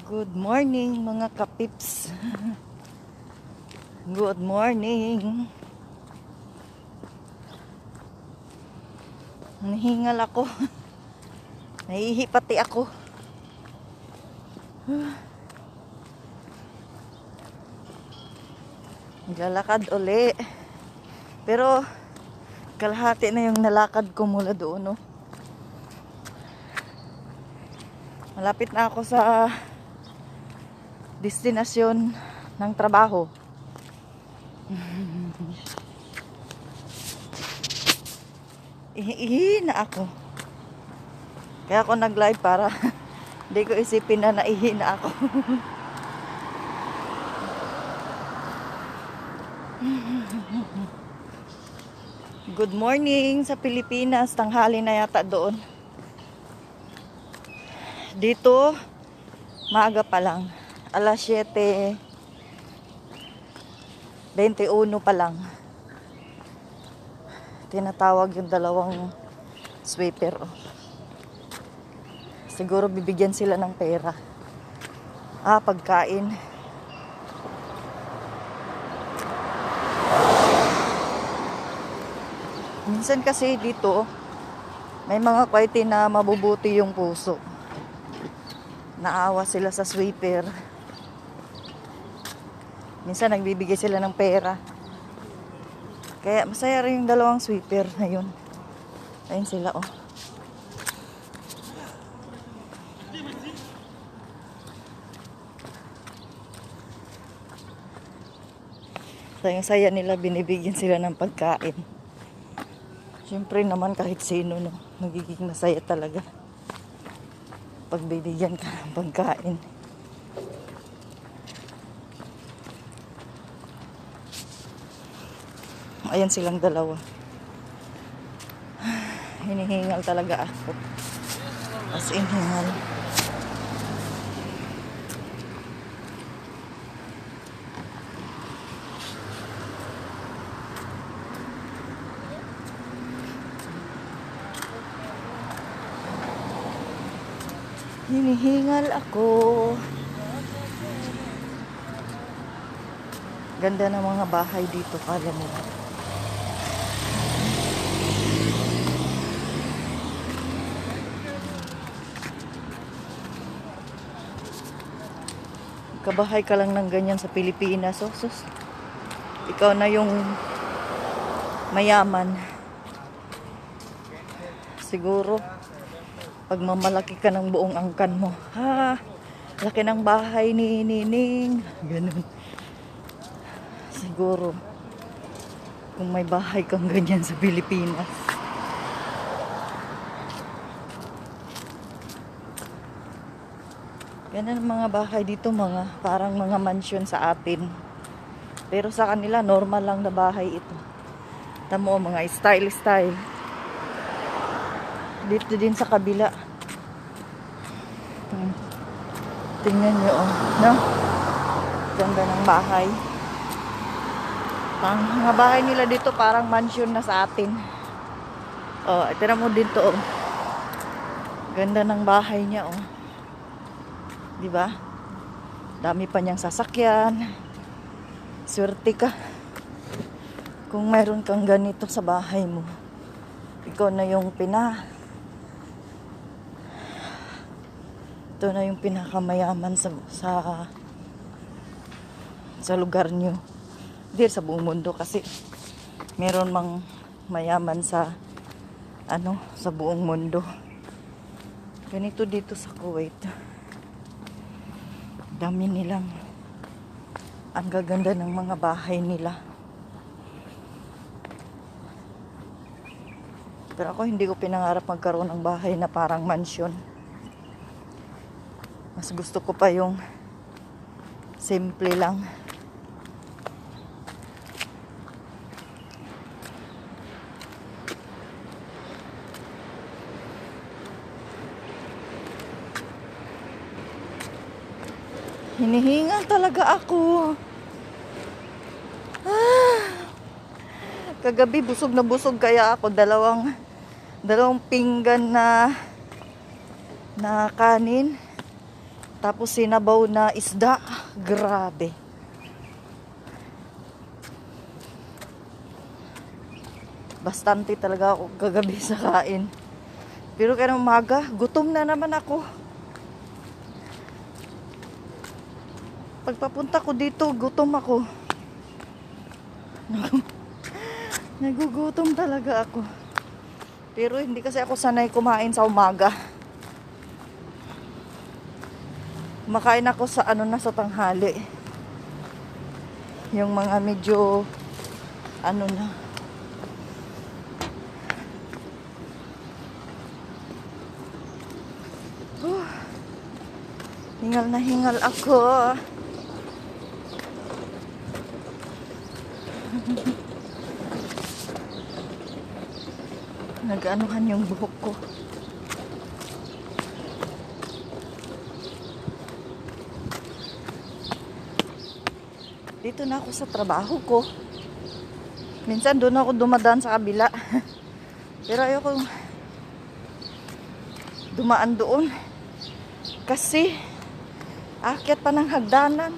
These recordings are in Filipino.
Good morning mga kapips. Good morning. Nahingal ako. Nahihi pati ako. Naglalakad uli. Pero kalahati na yung nalakad ko mula doon, no? Malapit na ako sa destinasyon ng trabaho. Ihi na ako. Kaya ako nag-live para hindi ko isipin na naihi na ako. Good morning sa Pilipinas. Tanghali na yata doon. Dito, maaga pa lang. Alas 7:21 pa lang. Tinatawag yung dalawang sweeper. Siguro bibigyan sila ng pera. Pagkain. Minsan kasi dito, may mga kwaiti na mabubuti yung puso. Naawa sila sa sweeper. Minsan nagbibigay sila ng pera. Kaya masaya rin yung dalawang sweeper na yun. Ayun sila, oh. Sayang-saya nila, binibigyan sila ng pagkain. Siyempre naman kahit sino, no, magiging masaya talaga pag bibigyan ka ng pagkain. Ayan silang dalawa. Hinihingal talaga ako. As in hingal. Hinihingal ako. Ganda ng mga bahay dito, kala mo. Kabahay ka lang ng ganyan sa Pilipinas. Oh, sus. Ikaw na yung mayaman. Siguro pag mamalaki ka ng buong angkan mo. Laki ng bahay ni Nining. Ganun. Siguro kung may bahay kang ganyan sa Pilipinas. Ganun ang mga bahay dito, parang mga mansion sa atin. Pero sa kanila normal lang na bahay ito. Tamo mga style. Dito din sa kabila. Tingnan nyo, oh, no? Ganda ng bahay. Mga bahay nila dito parang mansion na sa atin. Tira mo dito, oh. Ganda ng bahay niya, oh. Diba? Dami pa niyang sasakyan. Swerte ka kung mayroon kang ganito sa bahay mo. Ikaw na yung ito na yung pinakamayaman sa lugar nyo. Hindi sa buong mundo kasi meron mang mayaman sa buong mundo. Ganito dito sa Kuwait. Dami nilang ang gaganda ng mga bahay nila. Pero ako hindi ko pinangarap magkaroon ng bahay na parang mansion. Mas gusto ko pa yung simple lang. Hinihingal talaga ako. Kagabi busog na busog kaya ako dalawang pinggan na kanin. Tapos sinabaw na isda. Grabe. Bastante talaga ako kagabi sa kain. Pero kaya umaga, gutom na naman ako. Pagpapunta ko dito, gutom ako. Nagugutom talaga ako. Pero hindi kasi ako sanay kumain sa umaga. Makain ako sa sa tanghali. Yung mga medyo na. Hingal na hingal ako. Nag-anuhan yung buhok ko. Dito na ako sa trabaho ko. Minsan doon ako dumadaan sa kabila. Pero ayoko dumaan doon. Kasi akyat pa ng hagdanan.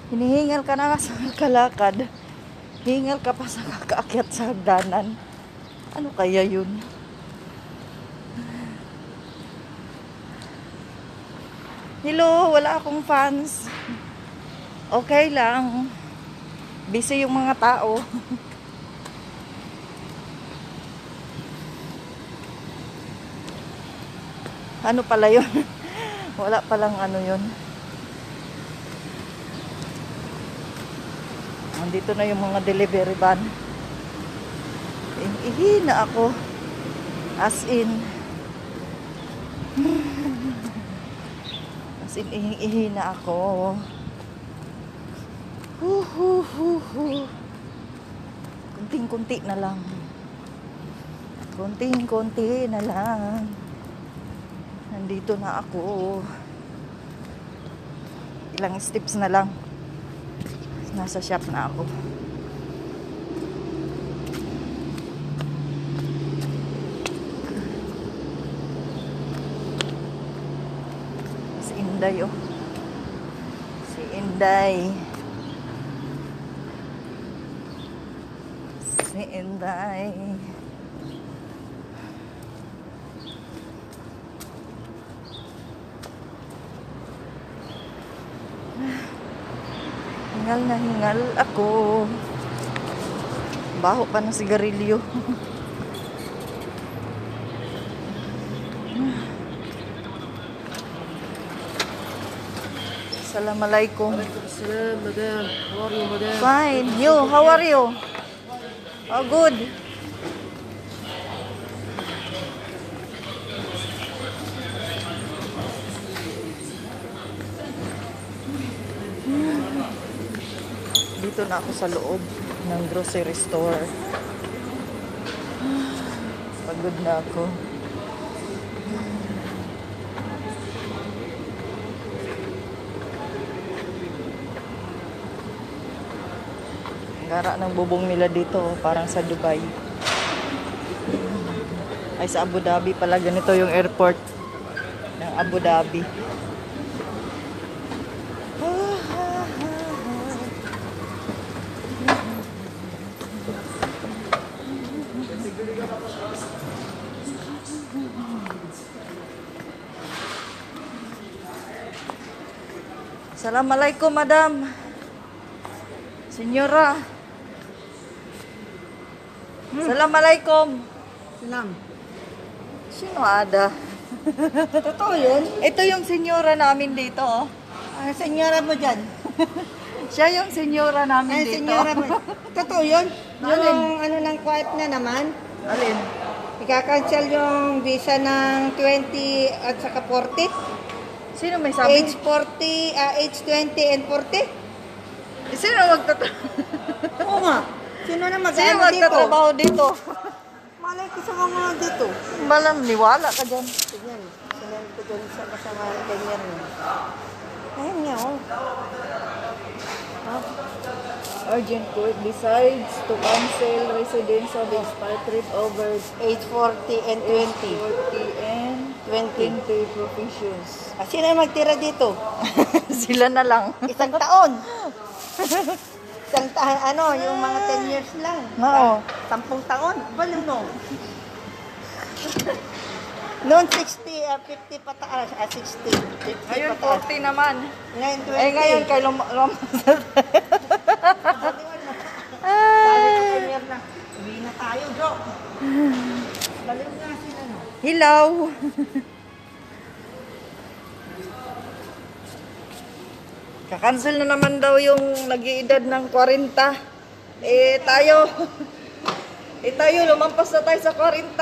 Hinihingal ka na sa kalakad. Hingal ka pa sa kakaakyat sa hagdanan. Ano kaya yun? Hello, wala akong fans. Okay lang. Busy yung mga tao. Ano pala yun? Wala palang yun. Nandito na yung mga delivery van. Ihina ako. As in, ihina ako. Kunting-kunti na lang. Kunting-kunti na lang. Nandito na ako. Ilang steps na lang. Nasa shop na ako. Si Inday, oh. Si Inday. Si Inday. Hingal na hingal ako. Baho pa ng sigarilyo. Assalamualaikum. Waalaikumsalam, madam. How are you, madam? Fine. You, how are you? Oh, good. Dito na ako sa loob ng grocery store. Pagod na ako. Ang gara ng bubong nila dito, parang sa Dubai. Ay, sa Abu Dhabi pala. Ganito yung airport ng Abu Dhabi. Assalamualaikum, madam. Senyora. Assalamualaikum. Salam. Sino ada? Totoo yun? Ito yung senyora namin dito, oh. Senyora mo dyan. Siya yung senyora namin dito. Senyora mo. Totoo yun? Alin? Yung ng quiet na naman. Alin? Ika-cancel yung visa ng 20 at saka 40. Sino may sabi? Age 40, age 20 and 40. Sino magtatrabaho? Oo nga. Sino na Sino mag-ano dito? magtatrabaho dito? Malay ko sa mga dito. Malam, niwala ka dyan. Tignan. Sinend ko dun sa kasama ganyan. Ayun nga, oh. Urgent court decides to cancel residence of expat trip over Age 40 and 20. 40 and 20. 20. 20 professions. Ah, sino yung magtira dito? Sila na lang. Isang taon. Isang taon, ano, yung mga 10 years lang. Oo. 10 taon. Balo no. Noon 60, 50 pataas. 60. 50 Ngayon, pataas. 40 naman. Ngayon 20. Eh, ngayon, kay Sabi ko 10 years na. Uwi na tayo, Jo. Baliw nga sila, no? Hilaw. Kakancel na naman daw yung nag-iedad ng 40. Eh, tayo. Eh, tayo, lumampas na tayo sa 40.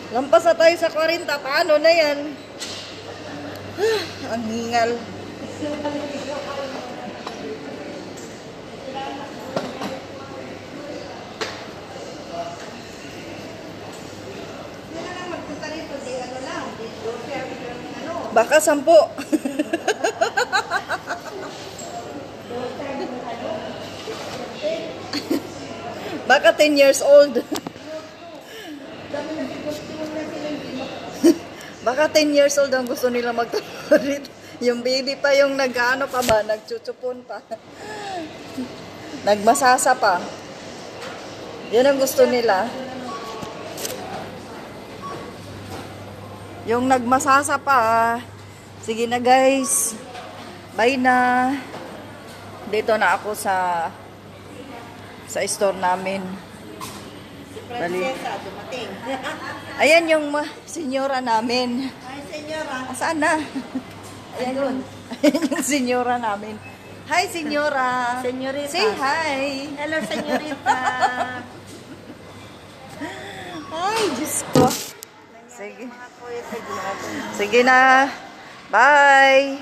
Lampas na tayo sa 40. Paano na yan? Ang hingal. Hindi na lang magpunta rito, di ano lang, di share ano. Baka 10. Baka 10 years old. Baka 10 years old ang gusto nila magtuloy. Yung baby pa yung nag-ano pa ba, nagchuchupon pa. Nagmasasa pa. Yun ang gusto nila. Yung nagmasasa pa. Sige na guys. Bye na. Dito na ako sa store namin. Dali. Prinsesa, dumating. Ayan yung senyora namin. Ay, senyora. Saan na? Ayan yun. Ayan yung senyora namin. Hi, senyora. Senyorita. Say hi. Hello, senyorita. Ay, Diyos ko. Sige. Mga kuya, sige natin. Sige na. Bye.